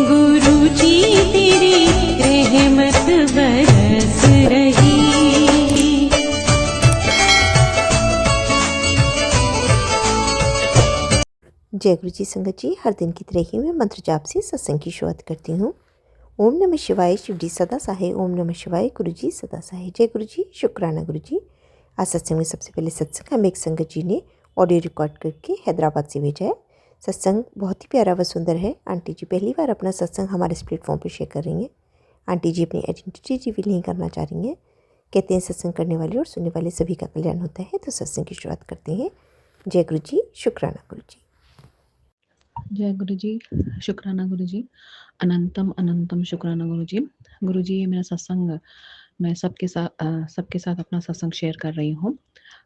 गुरु जी तेरी रहमत बरस रही। जय गुरु जी संगत जी, हर दिन की तरह ही मैं मंत्र जाप से सत्संग की शुरुआत करती हूँ। ओम नमः शिवाय, शिव जी सदा सहाय। ओम नमः शिवाय, गुरु जी सदा सहाय। जय गुरु जी, शुक्राना गुरु जी। आज सत्संग में सबसे पहले सत्संग हमें एक संगत जी ने ऑडियो रिकॉर्ड करके हैदराबाद से भेजा है। सत्संग बहुत ही प्यारा व सुंदर है। आंटी जी पहली बार अपना सत्संग हमारे इस प्लेटफॉर्म पर शेयर कर रही हैं। आंटी जी अपनी आइडेंटिटी रिवील नहीं करना चाह रही हैं। कहते हैं सत्संग करने वाले और सुनने वाले सभी का कल्याण होता है। तो सत्संग की शुरुआत करते हैं। जय गुरु जी, शुक्राना गुरु जी। जय गुरु जी, शुक्राना गुरु जी। अनंतम अनंतम शुक्राना गुरु जी। गुरु जी, ये मेरा सत्संग मैं सबके साथ अपना सत्संग शेयर कर रही हूँ।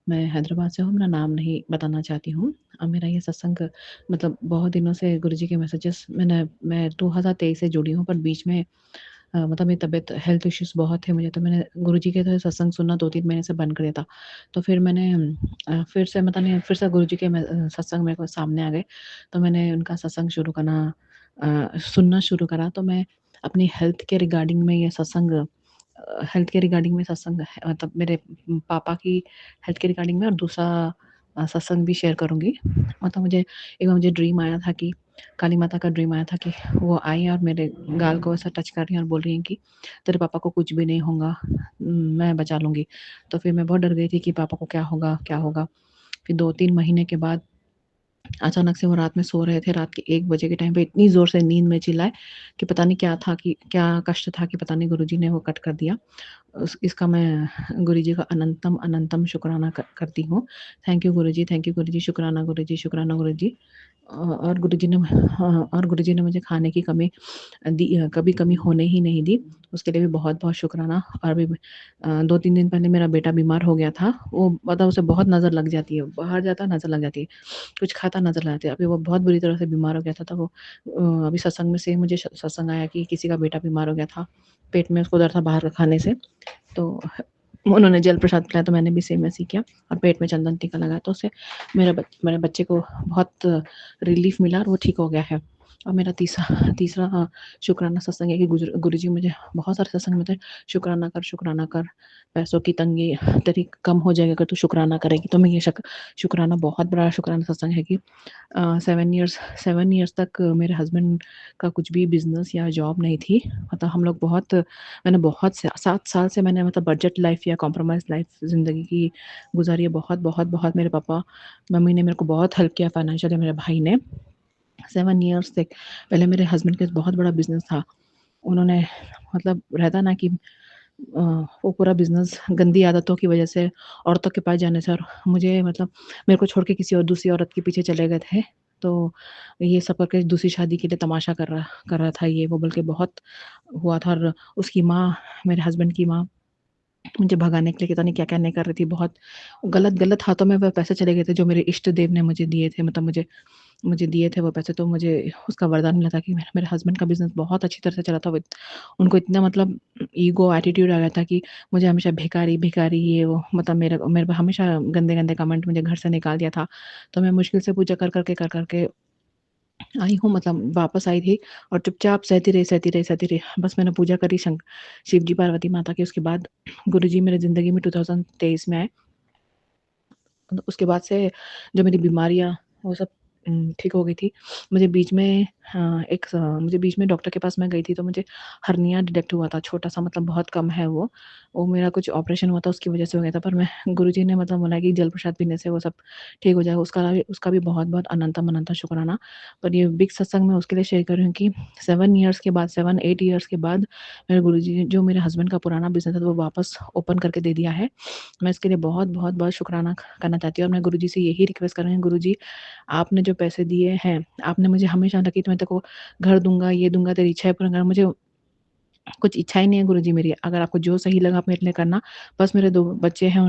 मैं हैदराबाद से हूँ, मेरा नाम नहीं बताना चाहती हूँ। मेरा ये सत्संग मतलब बहुत दिनों से गुरु जी के मैसेजेस मैं 2023 से जुड़ी हूँ, पर बीच में मतलब मेरी तबीयत हेल्थ इश्यूज़ बहुत थे मुझे, तो मैंने गुरु जी के तो सत्संग सुनना 2-3 महीने से बंद कर दिया था। तो फिर मैंने फिर से पता नहीं फिर से गुरु जी के सत्संग मेरे को सामने आ गए, तो मैंने उनका सत्संग सुनना शुरू करा। तो मैं अपनी हेल्थ के रिगार्डिंग में ये सत्संग हेल्थ के रिगार्डिंग में सत्संग है, मतलब मेरे पापा की हेल्थ के रिगार्डिंग में, और दूसरा सत्संग भी शेयर करूँगी। मतलब मुझे ड्रीम आया था कि काली माता का ड्रीम आया था कि वो आई और मेरे गाल को ऐसा टच कर रही हैं और बोल रही हैं कि तेरे पापा को कुछ भी नहीं होगा, मैं बचा लूँगी। तो फिर मैं बहुत डर गई थी कि पापा को क्या होगा, क्या होगा? फिर 2-3 महीने के बाद अचानक से वो रात में सो रहे थे, रात के 1 बजे के टाइम पे इतनी ज़ोर से नींद में चिल्लाए कि पता नहीं क्या कष्ट था कि पता नहीं गुरुजी ने वो कट कर दिया। इसका मैं गुरुजी का अनंतम अनंतम शुक्राना करती हूँ। Thank you Guruji, thank you Guruji, शुक्राना गुरुजी, शुक्राना गुरुजी। और गुरुजी ने मुझे खाने की कभी कमी होने ही नहीं दी। उसके लिए भी बहुत-बहुत शुक्राना। और अभी 2-3 दिन पहले मेरा बेटा बीमार हो गया था। वो मतलब उसे बहुत नज़र लग जाती है, बाहर जाता नज़र लग जाती है, कुछ खाता नज़र लग जाती है। अभी वो बहुत बुरी तरह से बीमार हो गया था, तो वो अभी सत्संग में से मुझे सत्संग आया कि किसी का बेटा बीमार हो गया था, पेट में उसको दर्द था बाहर का खाने से। तो उन्होंने जल प्रसाद पिलाया, तो मैंने भी सेम वैसे ही किया और पेट में चंदन टीका लगाया, तो उससे मेरे बच्चे को बहुत रिलीफ मिला और वो ठीक हो गया है। और मेरा तीसरा शुक्राना सत्संग है कि गुरुजी मुझे बहुत सारे सत्संग में थे, शुक्राना कर, पैसों की तंगी तेरी कम हो जाएगी अगर तू शुक्राना करेगी। तो मैं ये शुक्राना बहुत बड़ा शुक्राना सत्संग है कि 7 इयर्स तक मेरे हस्बैंड का कुछ भी बिज़नेस या जॉब नहीं थी। मतलब मैंने बहुत से 7 साल से मैंने मतलब बजट लाइफ़ या कॉम्प्रोमाइज़ लाइफ़ ज़िंदगी की गुज़ारी है। बहुत मेरे पापा-मम्मी ने मेरे को बहुत हेल्प किया फाइनेंशियली, मेरे भाई ने। 7 इयर्स तक पहले मेरे हस्बैंड का बहुत बड़ा बिज़नेस था। उन्होंने मतलब रहता ना कि वो पूरा बिज़नेस गंदी आदतों की वज़ह से, औरतों के पास जाने से, और मुझे मतलब मेरे को छोड़ के किसी और दूसरी औरत के पीछे चले गए थे। तो ये सब करके दूसरी शादी के लिए तमाशा कर रहा था ये वो, बल्कि बहुत हुआ था। और उसकी माँ, मेरे हस्बैंड की माँ मुझे भगाने के लिए पता नहीं क्या-क्या नहीं कर रही थी। बहुत गलत हाथों में वो पैसे चले गए थे जो मेरे इष्ट देव ने मुझे दिए थे। मतलब मुझे दिए थे वो पैसे, तो मुझे उसका वरदान मिला था कि मेरे हस्बैंड का बिज़नेस बहुत अच्छी तरह से चला था। उनको इतना मतलब ईगो एटीट्यूड आ गया था कि मुझे हमेशा भिखारी, भिखारी ये वो, मतलब मेरे पे हमेशा गंदे-गंदे कमेंट मुझे घर से निकाल दिया था। तो मैं मुश्किल से पूजा कर के आई हूँ, मतलब वापस आई थी और चुपचाप सहती रही। बस मैंने पूजा करी शिव जी, पार्वती माता की। उसके बाद गुरुजी मेरे ज़िंदगी में 2023 में आए। तो उसके बाद से जो मेरी बीमारियाँ वो सब ठीक हो गई थी। मुझे बीच में डॉक्टर के पास मैं गई थी, तो मुझे हर्निया डिटेक्ट हुआ था, छोटा-सा, मतलब बहुत कम है वो। वो मेरा कुछ ऑपरेशन हुआ था उसकी वज़ह से हो गया था, पर मैं गुरुजी ने मतलब बोला कि जल प्रसाद पीने से वो सब ठीक हो जाएगा। उसका भी बहुत-बहुत अनंतम शुक्राना। पर ये बिग सत्संग मैं उसके लिए शेयर कर रही हूँ कि 7-8 ईयर्स के बाद मेरे गुरुजी ने जो मेरे हस्बैंड का पुराना बिज़नेस था वो वापस ओपन करके दे दिया है। मैं इसके लिए बहुत शुक्राना करना चाहती हूँ, और मैं गुरुजी से यही रिक्वेस्ट कर रही हूँ, गुरुजी आपने जो पैसे दिए हैं, आपने मुझे हमेशा कहा कि मैं तेरे को घर दूँगा, ये दूँगा, तेरी इच्छाएँ पूरी करूँगा। कुछ इच्छा ही नहीं है गुरुजी मेरी। अगर आपको जो सही लगा आप मेरे लिए करना। बस मेरे 2 बच्चे हैं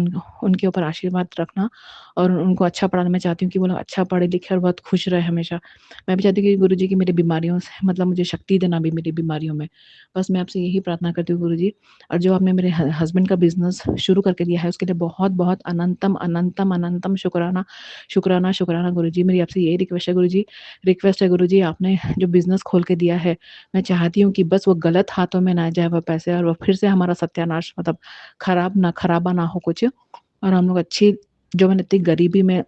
उनके ऊपर आशीर्वाद रखना और उनको अच्छा पढ़ाना। मैं चाहती हूँ कि वो लोग अच्छा पढ़े-लिखे और बहुत खुश रहे हमेशा। मैं भी चाहती हूँ कि गुरुजी की मेरी बीमारियों से मतलब मुझे शक्ति देना भी मेरी बीमारियों में। बस मैं आपसे यही प्रार्थना करती हूँ गुरुजी। और जो आपने मेरे हस्बैंड का बिज़नेस शुरू करके दिया है उसके लिए बहुत-बहुत अनंतम, अनंतम, अनंतम शुक्राना, शुक्राना, शुक्राना गुरुजी। मेरी आपसे यही रिक्वेस्ट है गुरुजी आपने जो बिज़नेस खोल के दिया है, मैं चाहती हूँ कि बस वो गलत हाथों में ना जाए वो पैसे और वो फिर से हमारा सत्यानाश मतलब खराबा ना हो कुछ और हम लोग अच्छी जो मैंने इतनी गरीबी में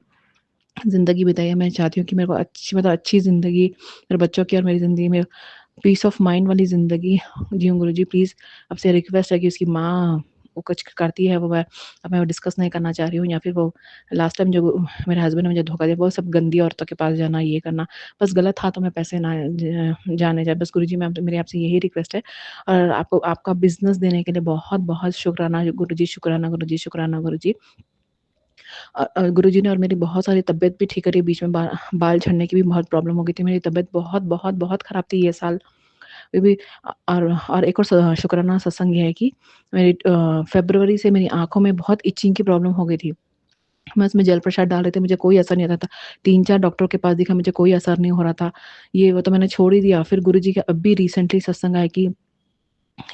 ज़िंदगी बिताई है, मैं चाहती हूँ कि मेरे को अच्छी ज़िंदगी मेरे बच्चों की और मेरी ज़िंदगी में पीस ऑफ माइंड वाली ज़िंदगी जिऊँ गुरुजी प्लीज़। आपसे रिक्वेस्ट है कि उसकी माँ वो कुछ करती है वो मैं वो डिस्कस नहीं करना चाह रही हूँ या फिर वो लास्ट टाइम जो मेरे हस्बैंड ने मुझे धोखा दिया वो सब गंदी औरतों के पास जाना, ये करना, बस गलत हाथों में पैसे ना जाने जाए। बस गुरुजी मैं मेरी आपसे यही रिक्वेस्ट है और आपको आपका बिज़नेस देने के लिए बहुत-बहुत शुक्राना गुरुजी, शुक्राना गुरुजी, शुक्राना गुरुजी। गुरुजी ने और मेरी बहुत सारी तबीयत भी ठीक करी बीच में बाल झड़ने की भी बहुत प्रॉब्लम हो गई थी। मेरी तबीयत बहुत खराब थी ये साल। फिर भी और एक और शुक्राना सत्संग ये है कि मेरी फ़रवरी से मेरी आँखों में बहुत इचिंग की प्रॉब्लम हो गई थी। मैं उसमें जल प्रसाद डाल रहे थे, मुझे कोई असर नहीं आता था। 3-4 डॉक्टरों के पास दिखा, मुझे कोई असर नहीं हो रहा था। ये वो तो मैंने छोड़ ही दिया। फिर गुरुजी का अब भी रिसेंटली सत्संग आया कि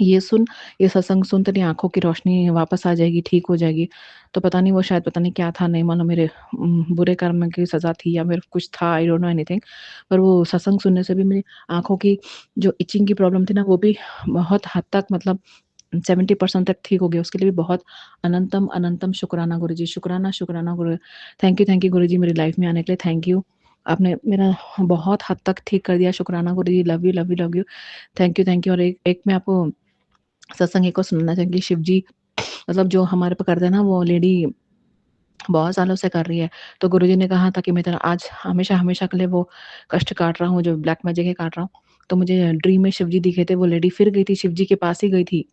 ये सुन, ये सत्संग सुन तेरी आँखों की रोशनी वापस आ जाएगी, ठीक हो जाएगी। तो पता नहीं वो शायद पता नहीं क्या था, नहीं मालूम मेरे बुरे कर्म की सज़ा थी या फिर कुछ था, आई डोंट नो एनीथिंग। पर वो सत्संग सुनने से भी मेरी आँखों की जो इचिंग की प्रॉब्लम थी ना, वो भी बहुत हद तक मतलब 70% तक ठीक हो गया। उसके लिए भी बहुत अनंतम, अनंतम शुक्राना गुरुजी, शुक्राना, शुक्राना थैंक यू गुरुजी मेरी लाइफ़ में आने के लिए, थैंक यू। आपने मेरा बहुत हद तक ठीक कर दिया, शुक्राना Guruji, love you, love you, love you. Thank you और एक एक मैं आपको सत्संग एक और सुनाना चाहूँगी। शिव जी मतलब जो हमारे पे करते हैं ना वो लेडी बहुत सालों से कर रही है। तो गुरुजी ने कहा था कि मैं तेरा आज हमेशा के लिए वो कष्ट काट रहा हूँ, जो ब्लैक मैजिक है काट रहा हूँ। तो मुझे ड्रीम में शिव जी दिखे थे, वो लेडी फिर गई थी, शिव जी के पास ही गई थी।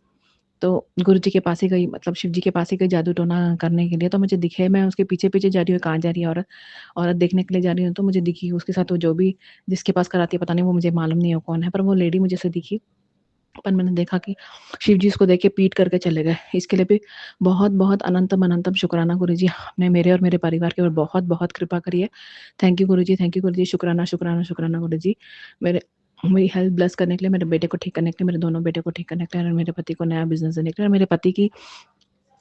तो गुरुजी के पास ही गई मतलब शिव जी के पास ही गई जादू टोना करने के लिए। तो मुझे दिखे, मैं उसके पीछे-पीछे जा रही हूँ, कहाँ जा रही है औरत? औरत देखने के लिए जा रही हूँ तो मुझे दिखी, उसके साथ वो जो भी जिसके पास कराती है पता नहीं वो मुझे मालूम नहीं है वो कौन है, पर वो लेडी मुझे ऐसे दिखी। पर मैंने देखा कि शिव जी उसको देख के पीट करके चले गए। इसके लिए भी बहुत-बहुत अनंतम शुक्राना गुरुजी, आपने मेरे और मेरे परिवार के ऊपर बहुत-बहुत कृपा करी है। थैंक यू गुरुजी, शुक्राना, शुक्राना, शुक्राना गुरुजी। मेरे मेरी हेल्थ ब्लेस करने के लिए, मेरे बेटे को ठीक करने के लिए, मेरे दोनों बेटे को ठीक करने के लिए और मेरे पति को नया बिज़नेस देने के लिए और मेरे पति की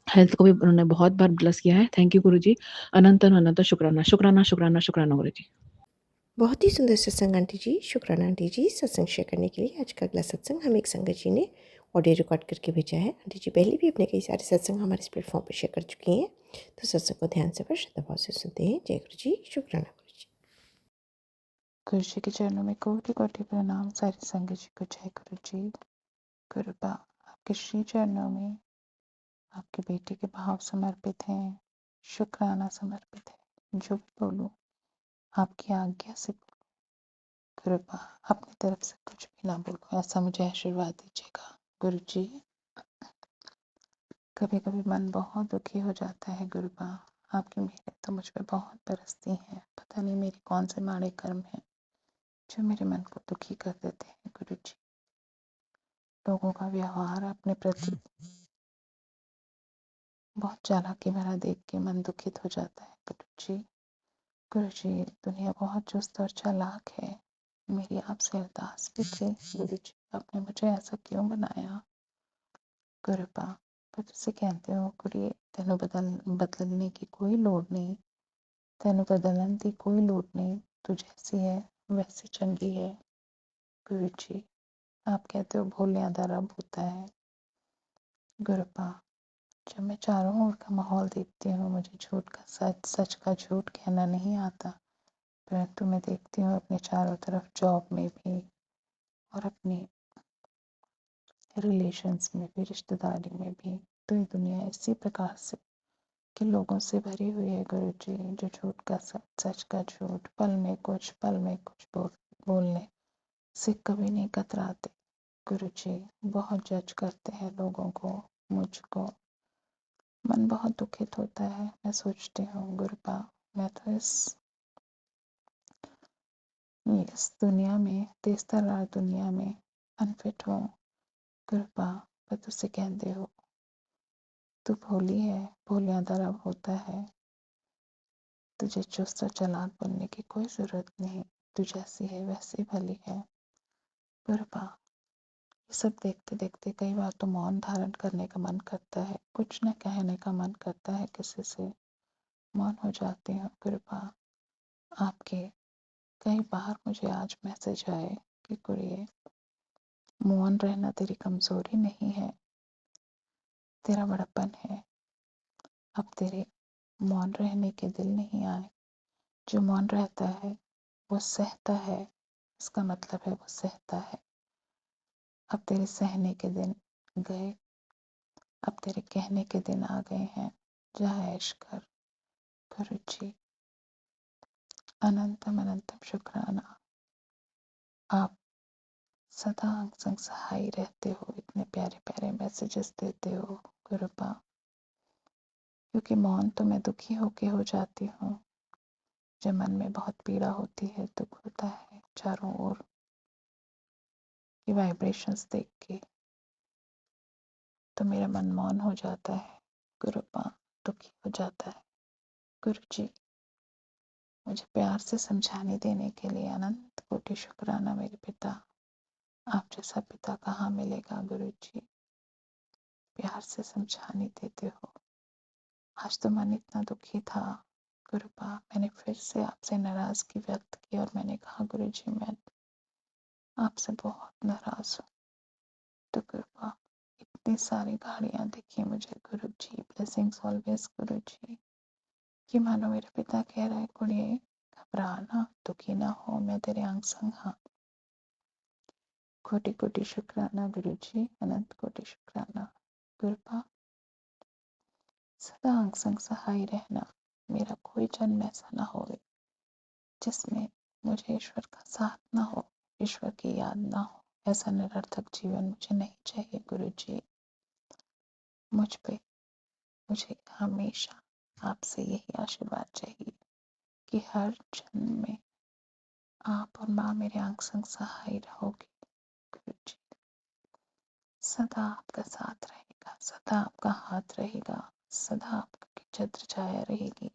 हेल्थ को भी उन्होंने बहुत बार ब्लेस किया है। थैंक यू गुरुजी। अनंत शुक्राना, शुक्राना, शुक्राना, शुक्राना गुरुजी। बहुत ही सुंदर सत्संग आंटी जी, शुक्राना आंटी जी सत्संग शेयर करने के लिए। आज का अगला सत्संग हमें एक संगत जी ने ऑडियो रिकॉर्ड करके भेजा है। आंटी जी पहले भी अपने कई सारे सत्संग हमारे इस प्लेटफॉर्म पर शेयर कर चुकी हैं, तो सत्संग को ध्यान से श्रद्धा भाव से सुनते हैं। जय गुरु जी, शुक्राना गुरु जी। गुरु जी के चरणों में कोटि कोटि प्रणाम। सारी संगत जी को जय गुरु जी। गुरुपा आपके श्री चरणों में आपके बेटे के भाव समर्पित हैं, शुक्राना समर्पित है। जो भी बोलूं आपकी आज्ञा से बोलूं। गुरुपा अपनी तरफ से कुछ भी ना बोलूं, ऐसा मुझे आशीर्वाद दीजिएगा। गुरु जी कभी कभी मन बहुत दुखी हो जाता है गुरुपा, आपकी मेहर तो मुझ पर बहुत बरसती है। पता नहीं मेरे कौन से माड़े कर्म हैं जो मेरे मन को दुखी कर देते हैं। गुरु जी लोगों का व्यवहार अपने प्रति बहुत चालाकी भरा देख के मन दुखित हो जाता है। गुरु जी दुनिया बहुत चुस्त और चालाक है। मेरी आपसे अरदास भी थी गुरु जी, आपने मुझे ऐसा क्यों बनाया? गुरुपा पर तुझसे कहते हो कुड़िए तेनों बदलने की कोई लोड़ नहीं, तेनों बदलने की कोई लोड़ नहीं, तू जैसी है वैसी चंगी है। गुरु जी आप कहते हो भोलिया दा रब होता है। गुरुपा जब मैं चारों ओर का माहौल देखती हूँ मुझे झूठ का सच, सच का झूठ कहना नहीं आता, परंतु मैं देखती हूँ अपने चारों तरफ जॉब में भी और अपने रिलेशंस में भी, रिश्तेदारी में भी, तो ये दुनिया इसी प्रकार से के लोगों से भरी हुई है गुरु जी, जो झूठ का सच, सच का झूठ, पल में कुछ बोलने से कभी नहीं कतराते। गुरु जी बहुत जज करते हैं लोगों को, मुझको मन बहुत दुखित होता है। मैं सोचती हूँ गुरुपा मैं तो इस दुनिया में, तेज तर्रार दुनिया में अनफिट हूँ। कृपा पर तुझसे कहते हो तू भोली है, भोलिया तरह होता है, तुझे चुस्त और चालाक बनने की कोई जरूरत नहीं, तू जैसी है वैसी भली है। कृपा ये सब देखते देखते कई बार तो मौन धारण करने का मन करता है, कुछ न कहने का मन करता है किसी से, मौन हो जाती हूँ। कृपा आपके कई बार मुझे आज मैसेज आए कि कुड़िए मौन रहना तेरी कमजोरी नहीं है, तेरा बड़प्पन है। अब तेरे मौन रहने के दिल नहीं आए। जो मौन रहता है वो सहता है, इसका मतलब है वो सहता है। अब तेरे सहने के दिन गए, अब तेरे कहने के दिन आ गए हैं। जा ऐश कर गुरु जी। अनंतम अनंतम शुक्राना, आप सदा अंग संग सहाय रहते हो, इतने प्यारे प्यारे मैसेजेस देते हो गुरुपा। क्योंकि मौन तो मैं दुखी होके हो जाती हूँ, जब मन में बहुत पीड़ा होती है, दुख होता है चारों ओर की वाइब्रेशंस देख के, तो मेरा मन मौन हो जाता है गुरुपा, दुखी हो जाता है। गुरु जी मुझे प्यार से समझाने देने के लिए अनंत कोटि शुक्राना मेरे पिता। आप जैसा पिता कहाँ मिलेगा गुरु जी, प्यार से समझाने देते हो। आज तो मन इतना दुखी था गुरुपा, मैंने फिर से आपसे नाराजगी व्यक्त की और मैंने कहा गुरु जी मैं आपसे बहुत नाराज हूँ। तो गुरुपा इतनी सारी गाड़ियाँ दिखी मुझे गुरु जी, ब्लेसिंग्स ऑलवेज गुरु जी, कि मानो मेरे पिता कह रहे कुड़िए घबराना, दुखी ना हो, मैं तेरे अंग संग हाँ। कोटि कोटि शुक्राना गुरु जी, अनंत कोटि शुक्राना। कृपा सदा अंग संग सहाय रहना, मेरा कोई जन्म ऐसा ना हो जिसमें मुझे ईश्वर का साथ ना हो, ईश्वर की याद ना हो। ऐसा निरर्थक जीवन मुझे नहीं चाहिए गुरु जी। मुझ पे मुझे हमेशा आपसे यही आशीर्वाद चाहिए कि हर जन्म में आप और माँ मेरे अंग संग सहाय रहोगे गुरु जी। सदा आपका साथ रहेगा, सदा आपका हाथ रहेगा, सदा आपकी छत्र छाया रहेगी।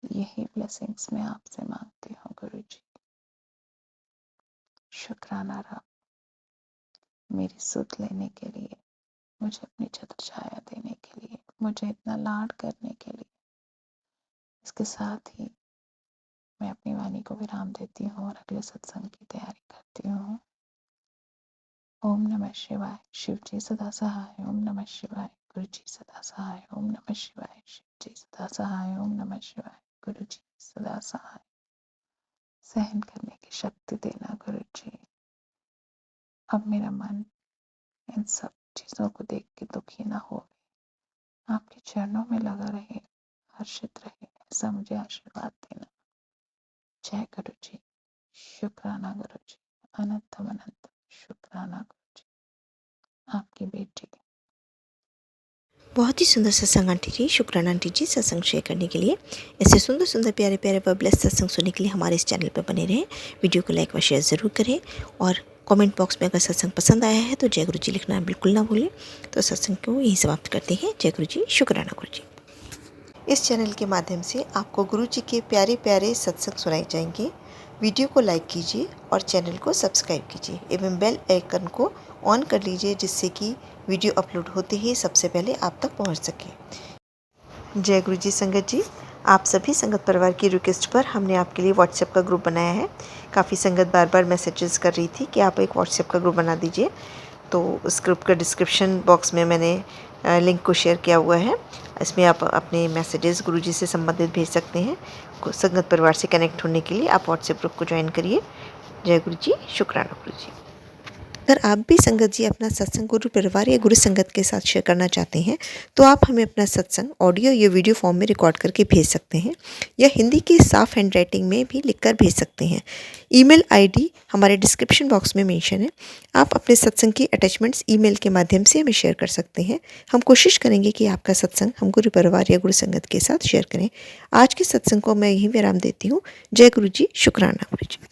यही ब्लेसिंग्स मैं आपसे मांगती हूँ गुरु जी। शुक्राना रब, मेरी सुध लेने के लिए, मुझे अपनी छत्र छाया देने के लिए, मुझे इतना लाड करने के लिए। इसके साथ ही मैं अपनी वाणी को विराम देती हूँ और अगले सत्संग की तैयारी करती हूँ। ओम नमः शिवाय, शिव जी सदा सहाय। ओम नमः शिवाय, गुरु जी सदा सहाय। ओम नमः शिवाय, शिव जी सदा सहाय। ओम नमः शिवाय, गुरु जी सदा सहाय। सहन करने की शक्ति देना गुरु जी। अब मेरा मन इन सब चीजों को देख के दुखी ना हो, आपके चरणों में लगा रहे, हर्षित रहे, ऐसा मुझे आशीर्वाद देना। जय गुरु जी। शुक्राना गुरु जी, अनंतम अनंत शुक्राना गुरु जी। आपकी बेटी। बहुत ही सुंदर सत्संग आंटी जी, शुक्राना आंटी जी सत्संग शेयर करने के लिए। ऐसे सुंदर सुंदर प्यारे प्यारे व ब्लेस सत्संग सुनने के लिए हमारे इस चैनल पर बने रहें। वीडियो को लाइक व शेयर ज़रूर करें और कमेंट बॉक्स में अगर सत्संग पसंद आया है तो जय गुरु जी लिखना बिल्कुल ना भूलें। तो सत्संग को यहीं समाप्त करते हैं। जय गुरु जी, शुक्राना गुरु जी। इस चैनल के माध्यम से आपको गुरु जी के प्यारे प्यारे सत्संग सुनाए जाएंगे। वीडियो को लाइक कीजिए और चैनल को सब्सक्राइब कीजिए एवं बेल आइकन को ऑन कर लीजिए, जिससे कि वीडियो अपलोड होते ही सबसे पहले आप तक पहुंच सके। जय गुरु जी संगत जी, आप सभी संगत परिवार की रिक्वेस्ट पर हमने आपके लिए व्हाट्सएप का ग्रुप बनाया है। काफ़ी संगत बार बार मैसेजेस कर रही थी कि आप एक व्हाट्सएप का ग्रुप बना दीजिए, तो उस ग्रुप का डिस्क्रिप्शन बॉक्स में मैंने लिंक को शेयर किया हुआ है। इसमें आप अपने मैसेजेस गुरुजी से संबंधित भेज सकते हैं। संगत परिवार से कनेक्ट होने के लिए आप व्हाट्सएप ग्रुप को ज्वाइन करिए। जय गुरु जी, शुक्राना गुरु जी। अगर आप भी संगत जी अपना सत्संग गुरु परिवार या गुरु संगत के साथ शेयर करना चाहते हैं तो आप हमें अपना सत्संग ऑडियो या वीडियो फॉर्म में रिकॉर्ड करके भेज सकते हैं, या हिंदी की साफ हैंड राइटिंग में भी लिखकर भेज सकते हैं। ईमेल आईडी हमारे डिस्क्रिप्शन बॉक्स में मेंशन है। आप अपने सत्संग की अटैचमेंट्स ईमेल के माध्यम से हमें शेयर कर सकते हैं। हम कोशिश करेंगे कि आपका सत्संग हम गुरु परिवार या गुरु संगत के साथ शेयर करें। आज के सत्संग को मैं यहीं विराम देती हूँ। जय गुरु जी, शुक्राना गुरु जी।